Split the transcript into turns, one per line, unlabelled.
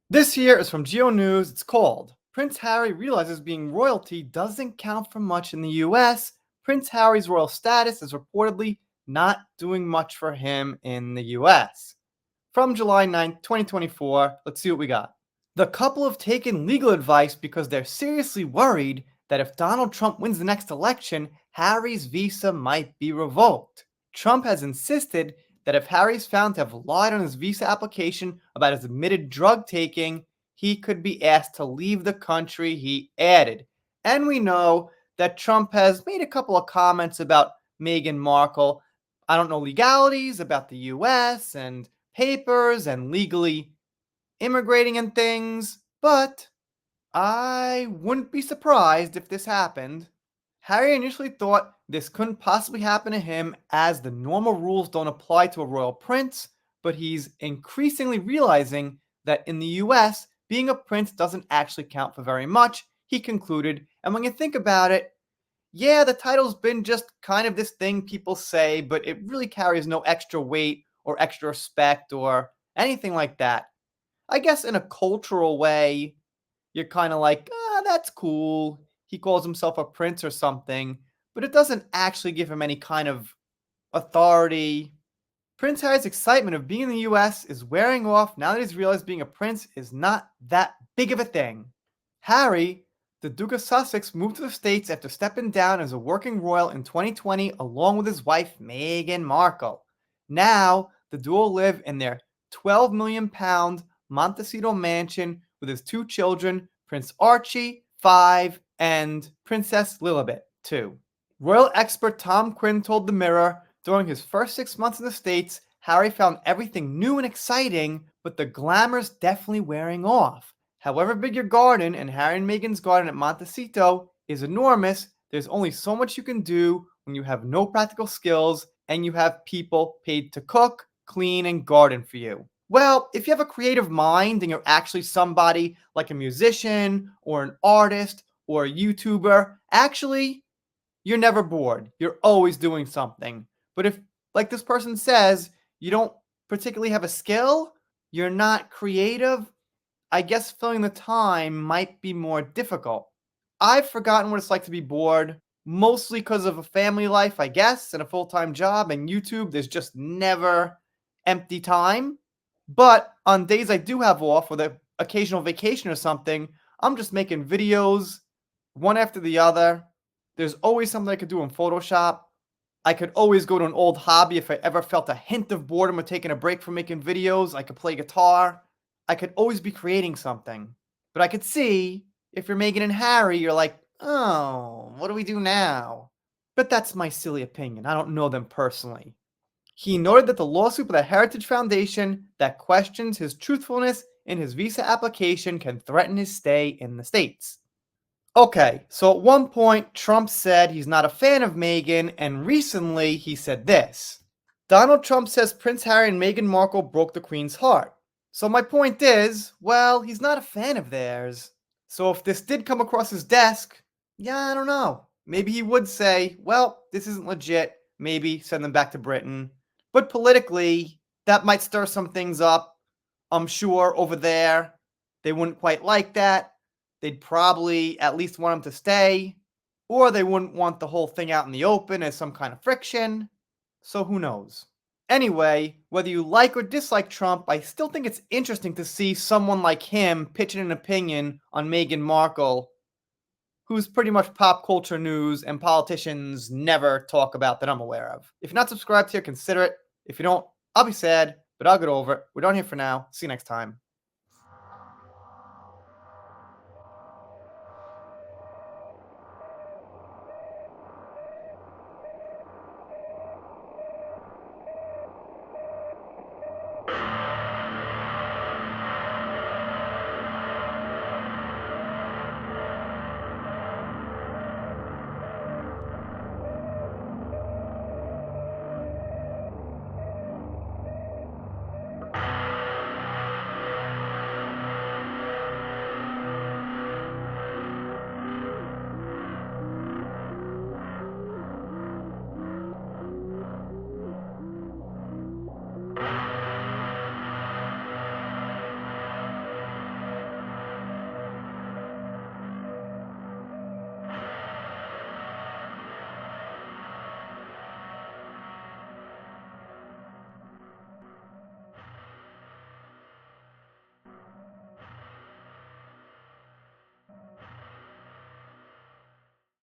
This here is from Geo News. It's called Prince Harry Realizes Being Royalty Doesn't Count for Much in the US. Prince Harry's royal status is reportedly not doing much for him in the US. From July 9th, 2024, let's see what we got. The couple have taken legal advice because they're seriously worried that if Donald Trump wins the next election, Harry's visa might be revoked. Trump has insisted that if Harry is found to have lied on his visa application about his admitted drug taking, he could be asked to leave the country, he added. And we know that Trump has made a couple of comments about Meghan Markle. I don't know legalities about the US and papers and legally immigrating and things, but I wouldn't be surprised if this happened. Harry initially thought this couldn't possibly happen to him as the normal rules don't apply to a royal prince, but he's increasingly realizing that in the US, being a prince doesn't actually count for very much, he concluded. And when you think about it, yeah, the title's been just kind of this thing people say, but it really carries no extra weight or extra respect or anything like that. I guess in a cultural way, you're kind of like, ah, that's cool. He calls himself a prince or something, but it doesn't actually give him any kind of authority. Prince Harry's excitement of being in the US is wearing off now that he's realized being a prince is not that big of a thing. Harry, the Duke of Sussex, moved to the States after stepping down as a working royal in 2020 along with his wife Meghan Markle. Now, the duo live in their £12 million Montecito mansion with his two children, Prince Archie, 5, and Princess Lilibet, 2. Royal expert Tom Quinn told The Mirror, during his first 6 months in the States, Harry found everything new and exciting, but the glamour's definitely wearing off. However big your garden, and Harry and Meghan's garden at Montecito is enormous, there's only so much you can do when you have no practical skills and you have people paid to cook, clean, and garden for you. Well, if you have a creative mind and you're actually somebody like a musician or an artist or a YouTuber, actually, you're never bored. You're always doing something. But if, like this person says, you don't particularly have a skill, you're not creative, I guess filling the time might be more difficult. I've forgotten what it's like to be bored, mostly because of a family life, I guess, and a full-time job, and YouTube, there's just never empty time. But on days I do have off with an occasional vacation or something, I'm just making videos one after the other. There's always something I could do in Photoshop. I could always go to an old hobby if I ever felt a hint of boredom or taking a break from making videos. I could play guitar. I could always be creating something. But I could see if you're Meghan and Harry, you're like, oh, what do we do now? But that's my silly opinion. I don't know them personally. He noted that the lawsuit by the Heritage Foundation that questions his truthfulness in his visa application can threaten his stay in the States. Okay, so at one point, Trump said he's not a fan of Meghan, and recently he said this. Donald Trump says Prince Harry and Meghan Markle broke the Queen's heart. So my point is, well, he's not a fan of theirs. So if this did come across his desk, yeah, I don't know. Maybe he would say, well, this isn't legit. Maybe send them back to Britain. But politically, that might stir some things up. I'm sure over there, they wouldn't quite like that. They'd probably at least want him to stay, or they wouldn't want the whole thing out in the open as some kind of friction. So who knows? Anyway, whether you like or dislike Trump, I still think it's interesting to see someone like him pitching an opinion on Meghan Markle, who's pretty much pop culture news and politicians never talk about that I'm aware of. If you're not subscribed here, consider it. If you don't, I'll be sad, but I'll get over it. We're done here for now. See you next time.